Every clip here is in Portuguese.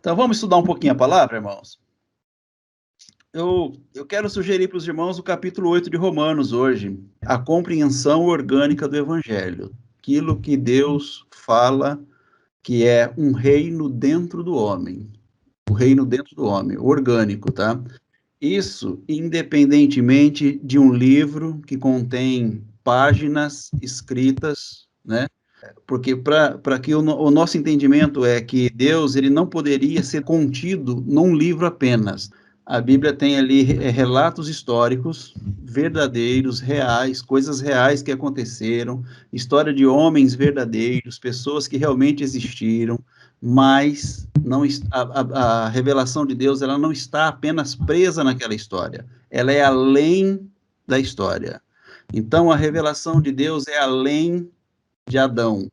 Então vamos estudar um pouquinho a palavra, irmãos? Eu quero sugerir para os irmãos o capítulo 8 de Romanos hoje, a compreensão orgânica do Evangelho, aquilo que Deus fala que é um reino dentro do homem, o reino dentro do homem, orgânico, tá? Isso independentemente de um livro que contém páginas escritas, né? Porque para que o nosso entendimento é que Deus ele não poderia ser contido num livro apenas. A Bíblia tem ali relatos históricos, verdadeiros, reais, coisas reais que aconteceram, história de homens verdadeiros, pessoas que realmente existiram, mas não, a revelação de Deus ela não está apenas presa naquela história, ela é além da história. Então, a revelação de Deus é além de Adão,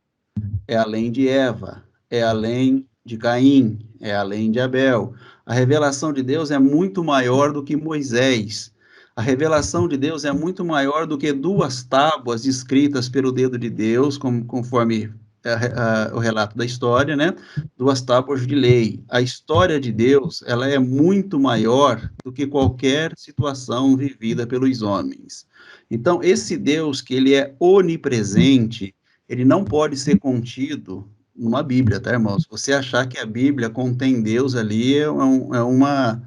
é além de Eva, é além de Caim, é além de Abel. A revelação de Deus é muito maior do que Moisés. A revelação de Deus é muito maior do que duas tábuas escritas pelo dedo de Deus, conforme o relato da história, né? Duas tábuas de lei. A história de Deus, ela é muito maior do que qualquer situação vivida pelos homens. Então, esse Deus que ele é onipresente, ele não pode ser contido numa Bíblia, tá, irmãos? Se você achar que a Bíblia contém Deus ali, uma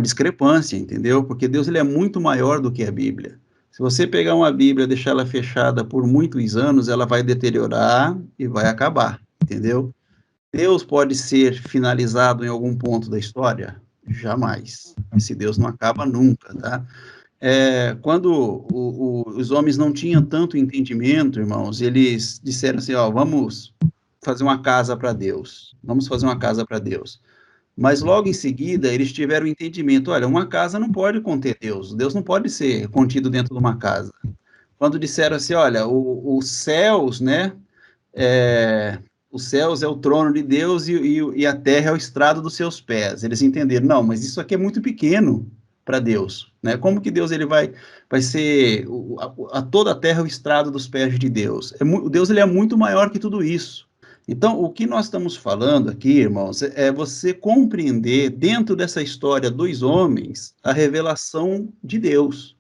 discrepância, entendeu? Porque Deus ele é muito maior do que a Bíblia. Se você pegar uma Bíblia e deixar ela fechada por muitos anos, ela vai deteriorar e vai acabar, entendeu? Deus pode ser finalizado em algum ponto da história? Jamais. Esse Deus não acaba nunca, tá? Quando os homens não tinham tanto entendimento, irmãos, eles disseram assim, ó, vamos fazer uma casa para Deus, vamos fazer uma casa para Deus. Mas logo em seguida, eles tiveram o entendimento, olha, uma casa não pode conter Deus, Deus não pode ser contido dentro de uma casa. Quando disseram assim, olha, os céus, né, os céus é o trono de Deus e a terra é o estrado dos seus pés. Eles entenderam, não, mas isso aqui é muito pequeno para Deus, né? Como que Deus ele vai ser toda a terra é o estrado dos pés de Deus? Deus ele é muito maior que tudo isso. Então, o que nós estamos falando aqui, irmãos, é você compreender dentro dessa história dos homens a revelação de Deus.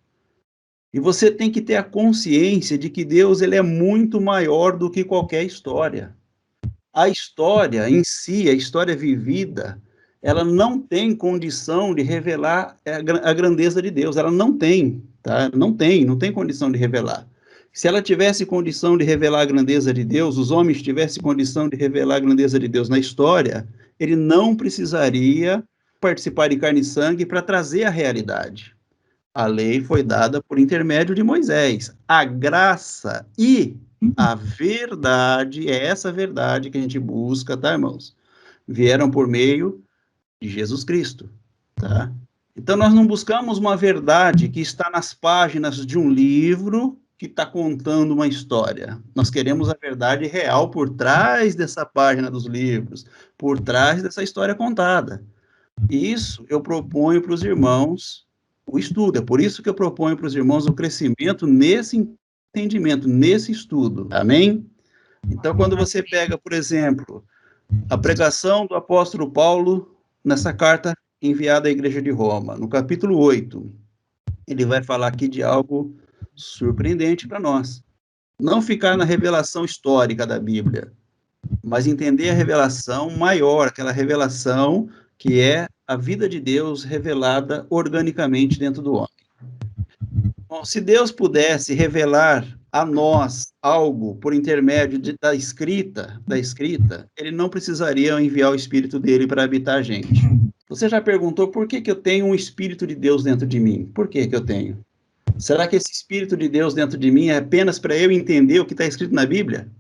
E você tem que ter a consciência de que Deus ele é muito maior do que qualquer história. A história em si, a história vivida, ela não tem condição de revelar a grandeza de Deus, ela não tem, tá? Não tem condição de revelar. Se ela tivesse condição de revelar a grandeza de Deus, os homens tivessem condição de revelar a grandeza de Deus na história, ele não precisaria participar de carne e sangue para trazer a realidade. A lei foi dada por intermédio de Moisés. A graça e a verdade, é essa verdade que a gente busca, tá, irmãos? Vieram por meio de Jesus Cristo, tá? Então, nós não buscamos uma verdade que está nas páginas de um livro que está contando uma história. Nós queremos a verdade real por trás dessa página dos livros, por trás dessa história contada. Isso eu proponho para os irmãos o estudo. É por isso que eu proponho para os irmãos o crescimento nesse entendimento, nesse estudo. Amém? Então, quando você pega, por exemplo, a pregação do apóstolo Paulo nessa carta enviada à igreja de Roma, no capítulo 8, ele vai falar aqui de algo surpreendente para nós. Não ficar na revelação histórica da Bíblia, mas entender a revelação maior, aquela revelação que é a vida de Deus revelada organicamente dentro do homem. Bom, se Deus pudesse revelar a nós algo por intermédio da escrita, ele não precisaria enviar o Espírito dele para habitar a gente. Você já perguntou por que eu tenho um Espírito de Deus dentro de mim? Por que eu tenho? Será que esse Espírito de Deus dentro de mim é apenas para eu entender o que está escrito na Bíblia?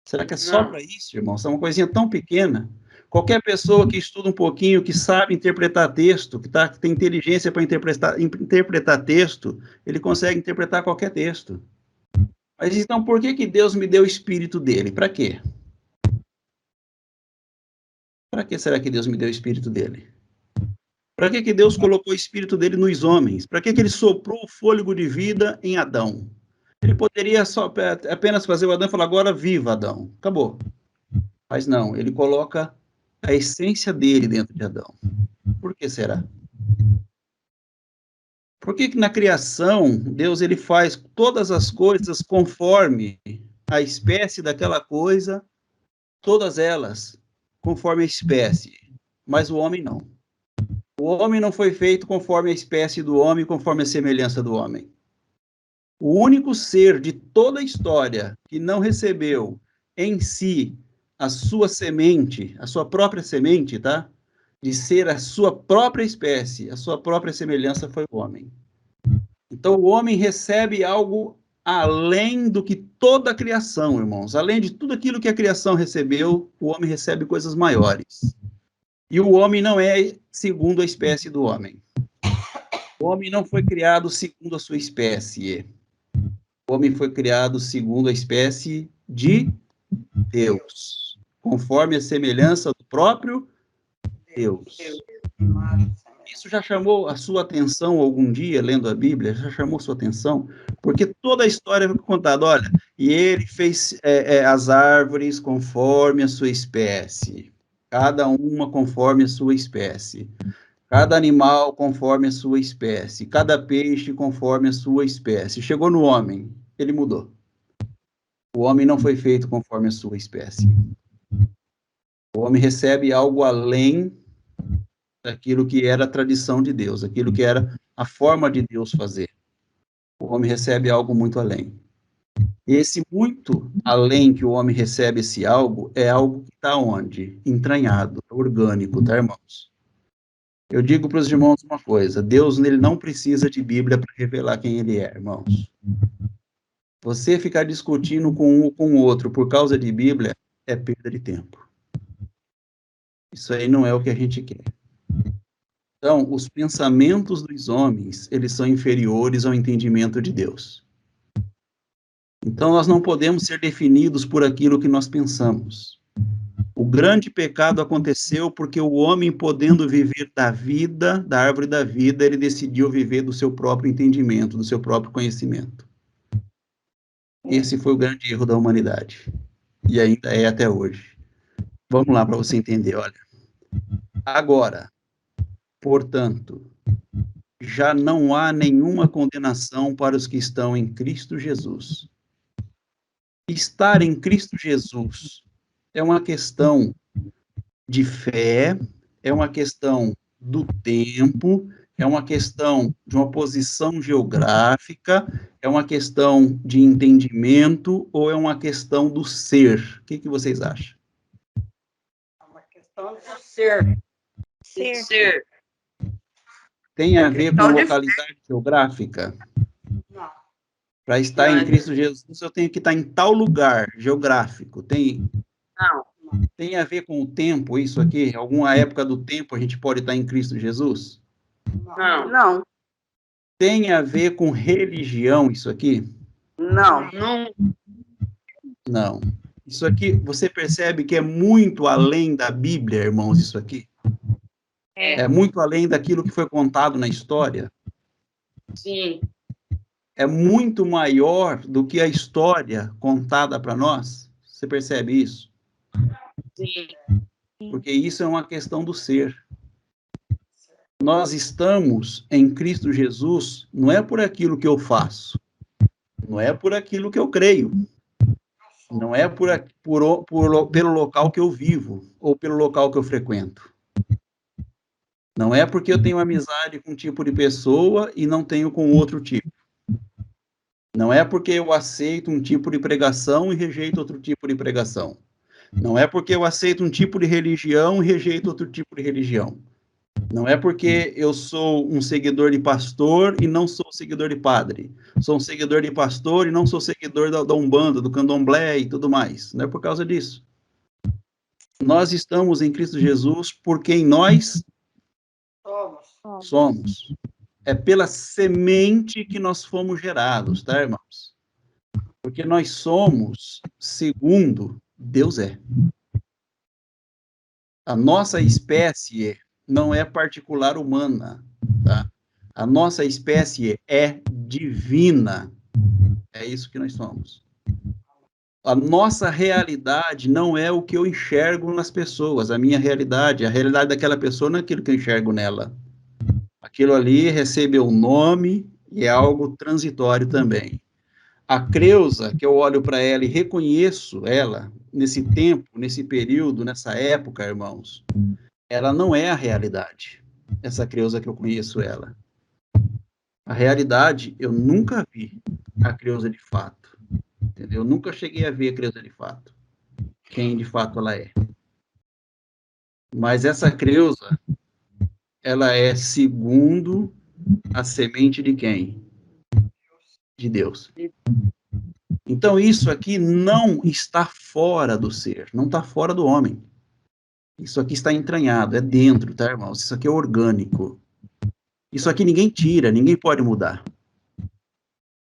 Será que é só para isso, irmão? Isso é uma coisinha tão pequena. Qualquer pessoa que estuda um pouquinho, que sabe interpretar texto, que tem inteligência para interpretar texto, ele consegue interpretar qualquer texto. Mas então, por que Deus me deu o Espírito dele? Para quê? Para que será que Deus me deu o Espírito dele? Para que Deus colocou o Espírito dele nos homens? Para que ele soprou o fôlego de vida em Adão? Ele poderia apenas fazer o Adão e falar, agora viva, Adão. Acabou. Mas não, ele coloca a essência dele dentro de Adão. Por que será? Por que na criação, Deus ele faz todas as coisas conforme a espécie daquela coisa, todas elas conforme a espécie, mas o homem não. O homem não foi feito conforme a espécie do homem, conforme a semelhança do homem. O único ser de toda a história que não recebeu em si a sua semente, a sua própria semente, tá? De ser a sua própria espécie, a sua própria semelhança foi o homem. Então o homem recebe algo além do que toda a criação, irmãos. Além de tudo aquilo que a criação recebeu, o homem recebe coisas maiores. E o homem não é segundo a espécie do homem. O homem não foi criado segundo a sua espécie. O homem foi criado segundo a espécie de Deus, conforme a semelhança do próprio Deus. Isso já chamou a sua atenção algum dia, lendo a Bíblia? Já chamou sua atenção? Porque toda a história foi contada, olha, e ele fez as árvores conforme a sua espécie, cada uma conforme a sua espécie, cada animal conforme a sua espécie, cada peixe conforme a sua espécie. Chegou no homem, ele mudou. O homem não foi feito conforme a sua espécie. O homem recebe algo além daquilo que era a tradição de Deus, aquilo que era a forma de Deus fazer. O homem recebe algo muito além. Esse muito além que o homem recebe esse algo, é algo que está onde? Entranhado, orgânico, tá, irmãos? Eu digo para os irmãos uma coisa, Deus ele não precisa de Bíblia para revelar quem ele é, irmãos. Você ficar discutindo com um ou com o outro por causa de Bíblia é perda de tempo. Isso aí não é o que a gente quer. Então, os pensamentos dos homens, eles são inferiores ao entendimento de Deus. Então, nós não podemos ser definidos por aquilo que nós pensamos. O grande pecado aconteceu porque o homem, podendo viver da vida, da árvore da vida, ele decidiu viver do seu próprio entendimento, do seu próprio conhecimento. Esse foi o grande erro da humanidade. E ainda é até hoje. Vamos lá para você entender, olha. Agora, portanto, já não há nenhuma condenação para os que estão em Cristo Jesus. Estar em Cristo Jesus é uma questão de fé, é uma questão do tempo, é uma questão de uma posição geográfica, é uma questão de entendimento ou é uma questão do ser? O que vocês acham? É uma questão do ser. Ser. Tem a ver com localidade geográfica? Não. Para estar em Cristo Jesus, eu tenho que estar em tal lugar geográfico. Não. Tem a ver com o tempo, isso aqui? Alguma época do tempo a gente pode estar em Cristo Jesus? Não. Não. Tem a ver com religião, isso aqui? Não. Não. Não. Isso aqui, você percebe que é muito além da Bíblia, irmãos, isso aqui? É muito além daquilo que foi contado na história? Sim. É muito maior do que a história contada para nós? Você percebe isso? Sim. Porque isso é uma questão do ser. Nós estamos em Cristo Jesus, não é por aquilo que eu faço, não é por aquilo que eu creio, não é pelo local que eu vivo, ou pelo local que eu frequento. Não é porque eu tenho amizade com um tipo de pessoa e não tenho com outro tipo. Não é porque eu aceito um tipo de pregação e rejeito outro tipo de pregação. Não é porque eu aceito um tipo de religião e rejeito outro tipo de religião. Não é porque eu sou um seguidor de pastor e não sou seguidor de padre. Sou um seguidor de pastor e não sou seguidor da Umbanda, do Candomblé e tudo mais. Não é por causa disso. Nós estamos em Cristo Jesus por quem nós somos. É pela semente que nós fomos gerados, tá, irmãos? Porque nós somos segundo Deus é. A nossa espécie não é particular humana, tá? A nossa espécie é divina. É isso que nós somos. A nossa realidade não é o que eu enxergo nas pessoas. A minha realidade, a realidade daquela pessoa não é aquilo que eu enxergo nela. Aquilo ali recebeu um nome e é algo transitório também. A Creusa, que eu olho para ela e reconheço ela, nesse tempo, nesse período, nessa época, irmãos, ela não é a realidade. Essa Creusa que eu conheço ela. A realidade, eu nunca vi a Creusa de fato. Entendeu? Eu nunca cheguei a ver a Creusa de fato. Quem de fato ela é. Mas essa Creusa, ela é segundo a semente de quem? De Deus. Então, isso aqui não está fora do ser, não está fora do homem. Isso aqui está entranhado, é dentro, tá, irmãos? Isso aqui é orgânico. Isso aqui ninguém tira, ninguém pode mudar.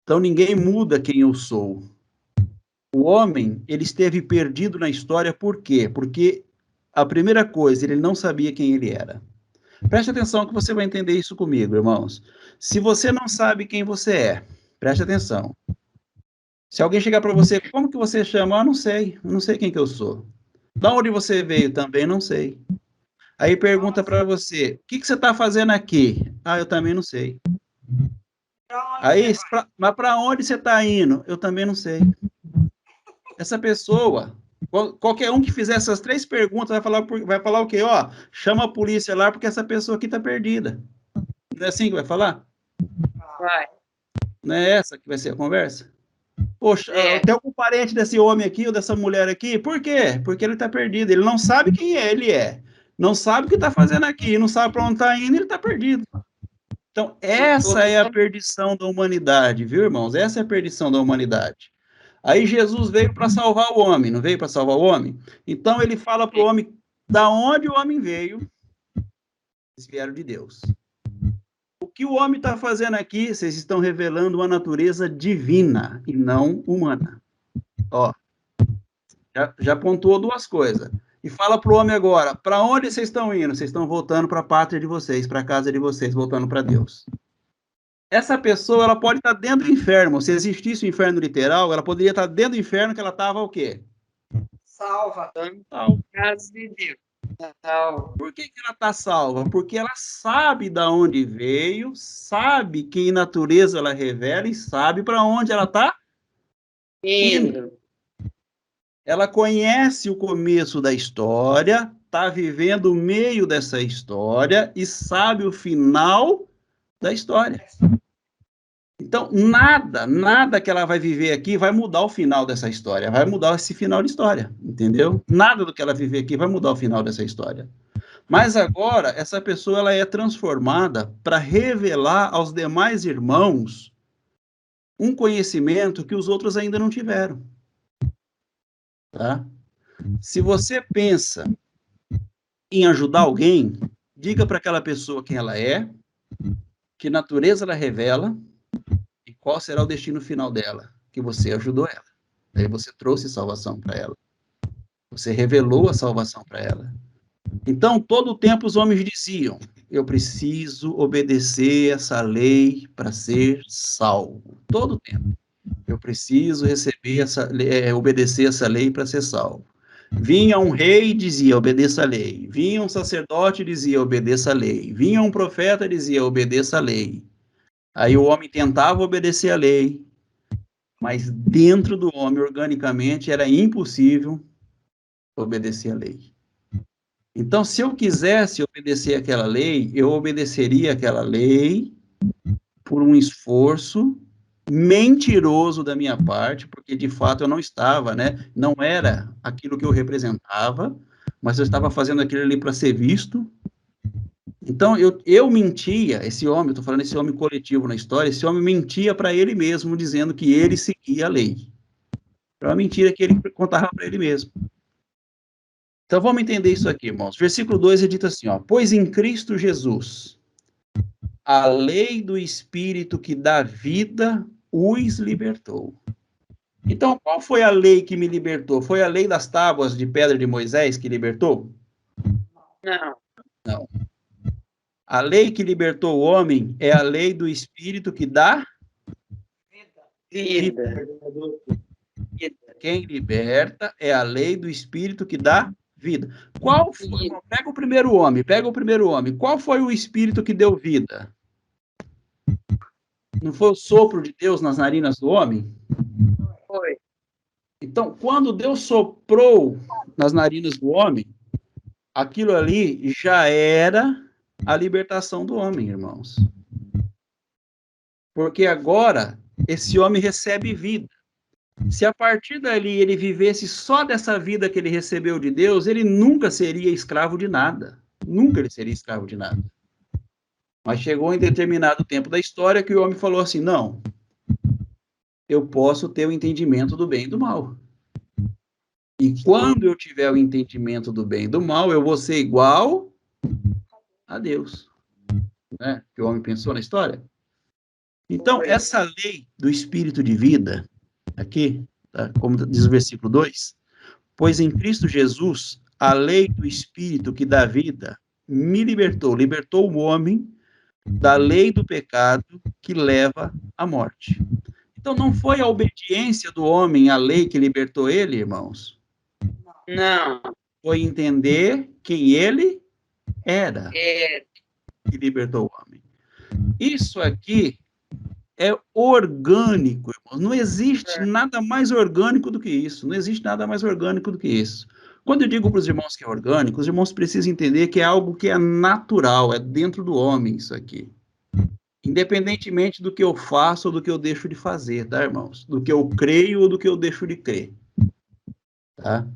Então, ninguém muda quem eu sou. O homem, ele esteve perdido na história, por quê? Porque a primeira coisa, ele não sabia quem ele era. Preste atenção que você vai entender isso comigo, irmãos. Se você não sabe quem você é, preste atenção. Se alguém chegar para você, como que você chama? Eu não sei quem que eu sou. Da onde você veio também, não sei. Aí pergunta para você, o que você está fazendo aqui? Ah, eu também não sei. Aí, mas para onde você está indo? Eu também não sei. Essa pessoa, qualquer um que fizer essas 3 perguntas vai falar o quê? Ó, chama a polícia lá porque essa pessoa aqui está perdida. Não é assim que vai falar? Vai. Não é essa que vai ser a conversa? Poxa, tem algum parente desse homem aqui ou dessa mulher aqui? Por quê? Porque ele está perdido. Ele não sabe quem ele é. Não sabe o que está fazendo aqui. Não sabe para onde está indo, ele está perdido. Então, essa é a perdição da humanidade, viu, irmãos? Essa é a perdição da humanidade. Aí Jesus veio para salvar o homem, não veio para salvar o homem? Então ele fala para o homem da onde o homem veio. Eles vieram de Deus. O que o homem está fazendo aqui, vocês estão revelando uma natureza divina e não humana. Ó, já pontuou 2 coisas. E fala para o homem agora, para onde vocês estão indo? Vocês estão voltando para a pátria de vocês, para a casa de vocês, voltando para Deus. Essa pessoa, ela pode estar dentro do inferno. Se existisse o inferno literal, ela poderia estar dentro do inferno que ela estava o quê? Salva. Salva. Casa de Deus. Salva. Por que ela está salva? Porque ela sabe de onde veio, sabe que natureza ela revela e sabe para onde ela está indo. Ela conhece o começo da história, está vivendo o meio dessa história e sabe o final da história. Então, nada que ela vai viver aqui vai mudar o final dessa história, vai mudar esse final de história, entendeu? Nada do que ela viver aqui vai mudar o final dessa história. Mas agora, essa pessoa ela é transformada para revelar aos demais irmãos um conhecimento que os outros ainda não tiveram. Tá? Se você pensa em ajudar alguém, diga para aquela pessoa quem ela é, que natureza ela revela e qual será o destino final dela, que você ajudou ela. Aí você trouxe salvação para ela. Você revelou a salvação para ela. Então, todo o tempo os homens diziam, eu preciso obedecer essa lei para ser salvo. Todo o tempo. Eu preciso obedecer essa lei para ser salvo. Vinha um rei e dizia, obedeça a lei. Vinha um sacerdote e dizia, obedeça a lei. Vinha um profeta e dizia, obedeça a lei. Aí o homem tentava obedecer a lei, mas dentro do homem, organicamente, era impossível obedecer a lei. Então, se eu quisesse obedecer aquela lei, eu obedeceria aquela lei por um esforço mentiroso da minha parte, porque de fato eu não estava, né? Não era aquilo que eu representava, mas eu estava fazendo aquilo ali para ser visto. Então eu mentia, esse homem, estou falando esse homem coletivo na história, esse homem mentia para ele mesmo, dizendo que ele seguia a lei. Era uma mentira que ele contava para ele mesmo. Então vamos entender isso aqui, irmãos. Versículo 2 é dito assim, ó, pois em Cristo Jesus, a lei do Espírito que dá vida os libertou. Então, qual foi a lei que me libertou? Foi a lei das tábuas de pedra de Moisés que libertou? Não. Não. A lei que libertou o homem é a lei do Espírito que dá Vida. Quem liberta é a lei do Espírito que dá vida. Qual foi, irmão? Pega o primeiro homem. Qual foi o Espírito que deu vida? Não foi o sopro de Deus nas narinas do homem? Foi. Então, quando Deus soprou nas narinas do homem, aquilo ali já era a libertação do homem, irmãos. Porque agora esse homem recebe vida. Se a partir dali ele vivesse só dessa vida que ele recebeu de Deus, ele nunca seria escravo de nada. Nunca ele seria escravo de nada. Mas chegou em determinado tempo da história que o homem falou assim: não, eu posso ter o entendimento do bem e do mal. E quando eu tiver o entendimento do bem e do mal, eu vou ser igual a Deus. Né? Que o homem pensou na história. Então, essa lei do espírito de vida, aqui, tá? Como diz o versículo 2, pois em Cristo Jesus, a lei do espírito que dá vida me libertou o homem da lei do pecado que leva à morte. Então, não foi a obediência do homem à lei que libertou ele, irmãos? Não. Foi entender quem ele era que libertou o homem. Isso aqui é orgânico, irmãos. Não existe nada mais orgânico do que isso. Não existe nada mais orgânico do que isso. Quando eu digo para os irmãos que é orgânico, os irmãos precisam entender que é algo que é natural, é dentro do homem isso aqui. Independentemente do que eu faço ou do que eu deixo de fazer, tá, irmãos? Do que eu creio ou do que eu deixo de crer. Tá?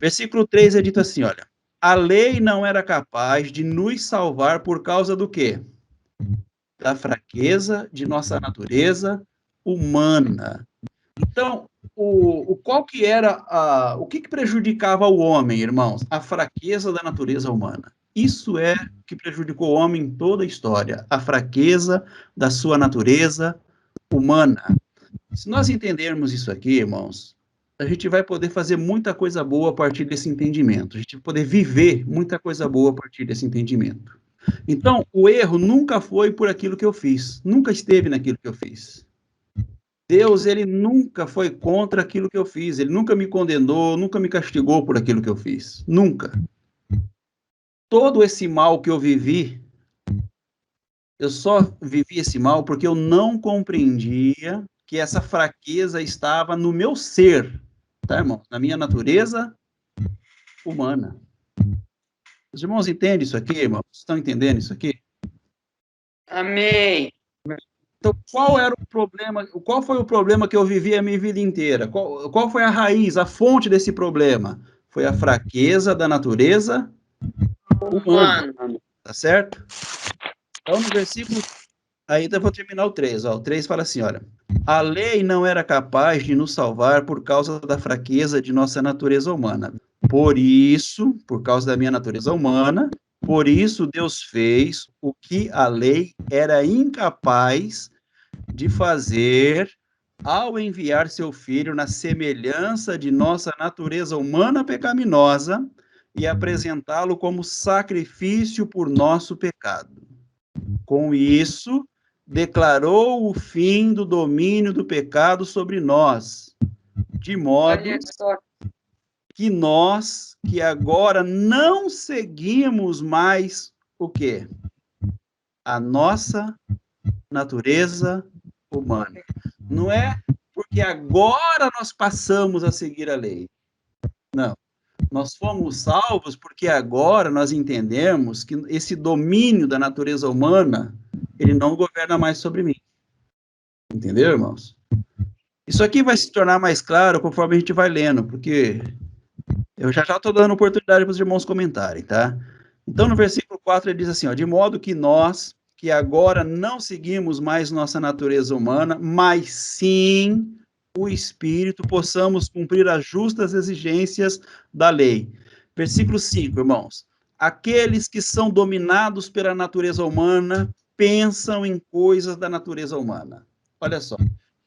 Versículo 3 é dito assim, olha. A lei não era capaz de nos salvar por causa do quê? Da fraqueza de nossa natureza humana. Então, qual que era o que prejudicava o homem, irmãos? A fraqueza da natureza humana. Isso é que prejudicou o homem em toda a história, a fraqueza da sua natureza humana. Se nós entendermos isso aqui, irmãos, a gente vai poder fazer muita coisa boa a partir desse entendimento. A gente vai poder viver muita coisa boa a partir desse entendimento. Então, o erro nunca foi por aquilo que eu fiz, nunca esteve naquilo que eu fiz. Deus, ele nunca foi contra aquilo que eu fiz, ele nunca me condenou, nunca me castigou por aquilo que eu fiz, nunca. Todo esse mal que eu vivi, eu só vivi esse mal porque eu não compreendia que essa fraqueza estava no meu ser, tá, irmão? Na minha natureza humana. Os irmãos entendem isso aqui, irmãos? Estão entendendo isso aqui? Amém. Então, qual foi o problema que eu vivi a minha vida inteira? Qual foi a raiz, a fonte desse problema? Foi a fraqueza da natureza humana, tá certo? Então, no versículo, ainda vou terminar o 3, ó. O 3 fala assim, olha, a lei não era capaz de nos salvar por causa da fraqueza de nossa natureza humana. Por isso, por causa da minha natureza humana, por isso Deus fez o que a lei era incapaz de fazer ao enviar seu filho na semelhança de nossa natureza humana pecaminosa e apresentá-lo como sacrifício por nosso pecado. Com isso, declarou o fim do domínio do pecado sobre nós, de modo que nós, que agora não seguimos mais o quê? A nossa natureza humana. Não é porque agora nós passamos a seguir a lei. Não. Nós fomos salvos porque agora nós entendemos que esse domínio da natureza humana, ele não governa mais sobre mim. Entendeu, irmãos? Isso aqui vai se tornar mais claro conforme a gente vai lendo, porque eu já estou dando oportunidade para os irmãos comentarem, tá? Então, no versículo 4, ele diz assim, ó, de modo que nós, que agora não seguimos mais nossa natureza humana, mas sim o Espírito, possamos cumprir as justas exigências da lei. Versículo 5, irmãos. Aqueles que são dominados pela natureza humana pensam em coisas da natureza humana. Olha só.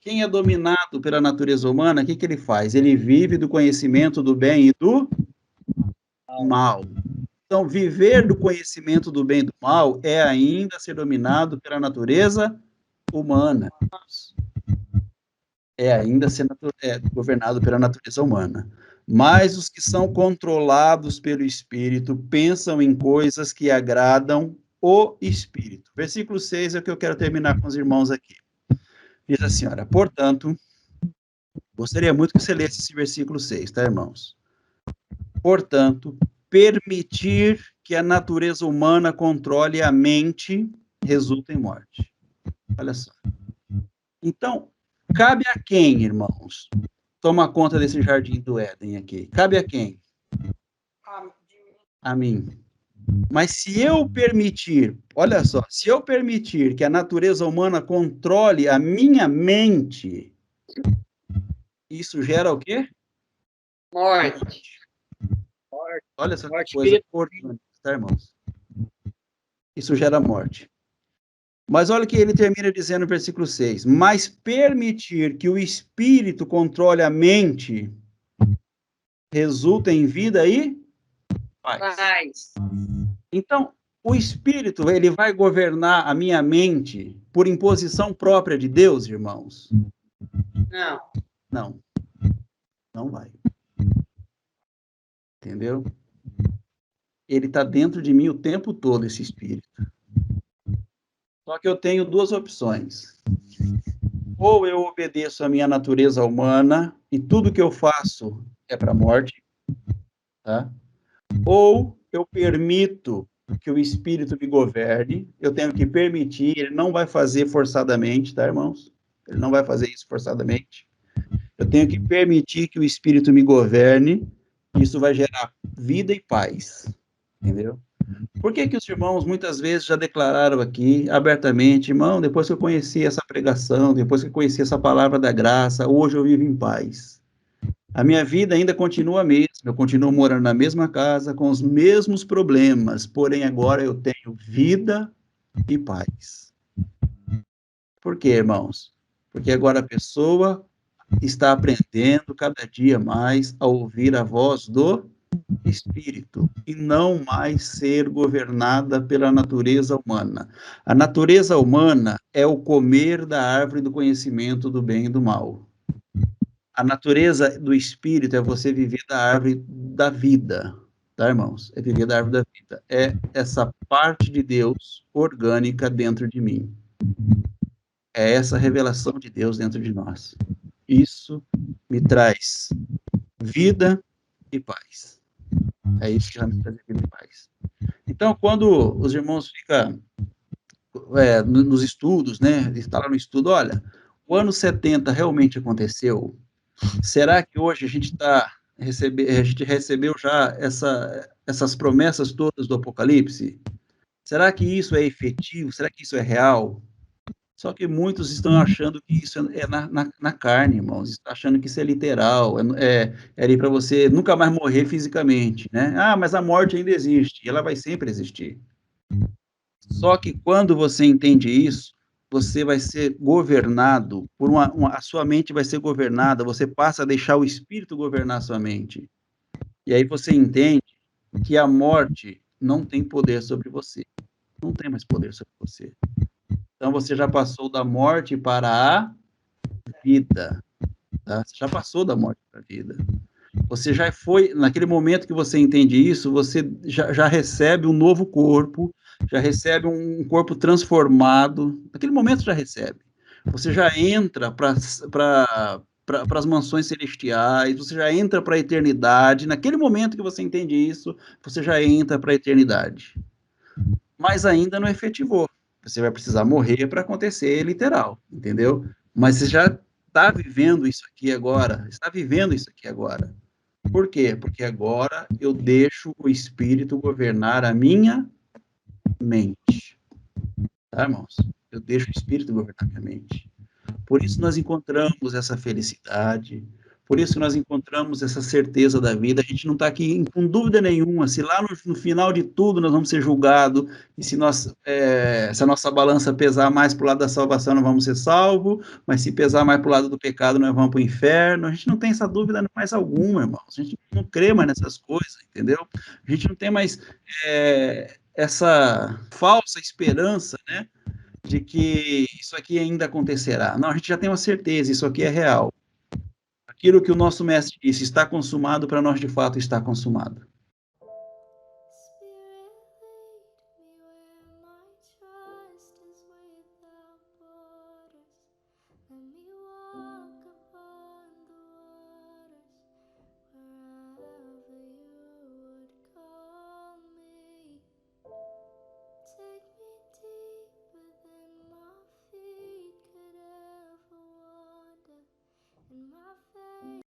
Quem é dominado pela natureza humana, o que ele faz? Ele vive do conhecimento do bem e do mal. Então, viver do conhecimento do bem e do mal é ainda ser dominado pela natureza humana. é ainda ser governado pela natureza humana. Mas os que são controlados pelo Espírito pensam em coisas que agradam o Espírito. Versículo 6 é o que eu quero terminar com os irmãos aqui. Diz a senhora, portanto, gostaria muito que você lesse esse versículo 6, tá, irmãos? Portanto, permitir que a natureza humana controle a mente resulta em morte. Olha só. Então, cabe a quem, irmãos, toma conta desse jardim do Éden aqui? Cabe a quem? A mim. Mas se eu permitir, olha só, se eu permitir que a natureza humana controle a minha mente, isso gera o quê? Morte. Olha essa Morte coisa importante, tá, irmãos? Isso gera morte. Mas olha o que ele termina dizendo no versículo 6. Mas permitir que o espírito controle a mente resulta em vida e paz. Então, o espírito, ele vai governar a minha mente por imposição própria de Deus, irmãos? Não. Não. Não vai. Entendeu? Ele está dentro de mim o tempo todo, esse espírito. Só que eu tenho duas opções. Ou eu obedeço à minha natureza humana e tudo que eu faço é para a morte, tá? Ou eu permito que o Espírito me governe, eu tenho que permitir, ele não vai fazer forçadamente, tá, irmãos? Ele não vai fazer isso forçadamente. Eu tenho que permitir que o Espírito me governe, isso vai gerar vida e paz, entendeu? Por que que os irmãos muitas vezes já declararam aqui abertamente, irmão, depois que eu conheci essa pregação, depois que eu conheci essa palavra da graça, hoje eu vivo em paz. A minha vida ainda continua a mesma, eu continuo morando na mesma casa, com os mesmos problemas, porém agora eu tenho vida e paz. Por quê, irmãos? Porque agora a pessoa está aprendendo cada dia mais a ouvir a voz do Espírito e não mais ser governada pela natureza humana. A natureza humana é o comer da árvore do conhecimento do bem e do mal. A natureza do Espírito é você viver da árvore da vida, tá, irmãos? É viver da árvore da vida. É essa parte de Deus orgânica dentro de mim. É essa revelação de Deus dentro de nós. Isso me traz vida e paz. É isso que vai me trazer vida e paz. Então, quando os irmãos ficam nos estudos, né? Está lá no estudo, olha, o ano 70 realmente aconteceu. Será que hoje a gente a gente recebeu já essas promessas todas do Apocalipse? Será que isso é efetivo? Será que isso é real? Só que muitos estão achando que isso é na carne, irmãos. Estão achando que isso é literal, é ali para você nunca mais morrer fisicamente, né? Ah, mas a morte ainda existe, e ela vai sempre existir. Só que quando você entende isso, você vai ser governado a sua mente vai ser governada, você passa a deixar o Espírito governar a sua mente. E aí você entende que a morte não tem poder sobre você. Não tem mais poder sobre você. Então você já passou da morte para a vida. Tá? Você já passou da morte para a vida. Você já foi, naquele momento que você entende isso, você já recebe um novo corpo, já recebe um corpo transformado. Naquele momento já recebe. Você já entra para as mansões celestiais, você já entra para a eternidade. Naquele momento que você entende isso, você já entra para a eternidade. Mas ainda não efetivou. Você vai precisar morrer para acontecer literal, entendeu? Mas você já está vivendo isso aqui agora, está vivendo isso aqui agora. Por quê? Porque agora eu deixo o Espírito governar a minha mente. Tá, irmãos? Eu deixo o Espírito governar a minha mente. Por isso nós encontramos essa felicidade, por isso nós encontramos essa certeza da vida. A gente não está aqui com dúvida nenhuma se lá no final de tudo nós vamos ser julgados e se a nossa balança pesar mais para o lado da salvação, nós vamos ser salvos, mas se pesar mais para o lado do pecado, nós vamos para o inferno. A gente não tem essa dúvida mais alguma, irmãos. A gente não crê mais nessas coisas, entendeu? A gente não tem mais essa falsa esperança, né? de que isso aqui ainda acontecerá. Não, a gente já tem uma certeza, isso aqui é real. Aquilo que o nosso mestre disse, está consumado, para nós de fato está consumado.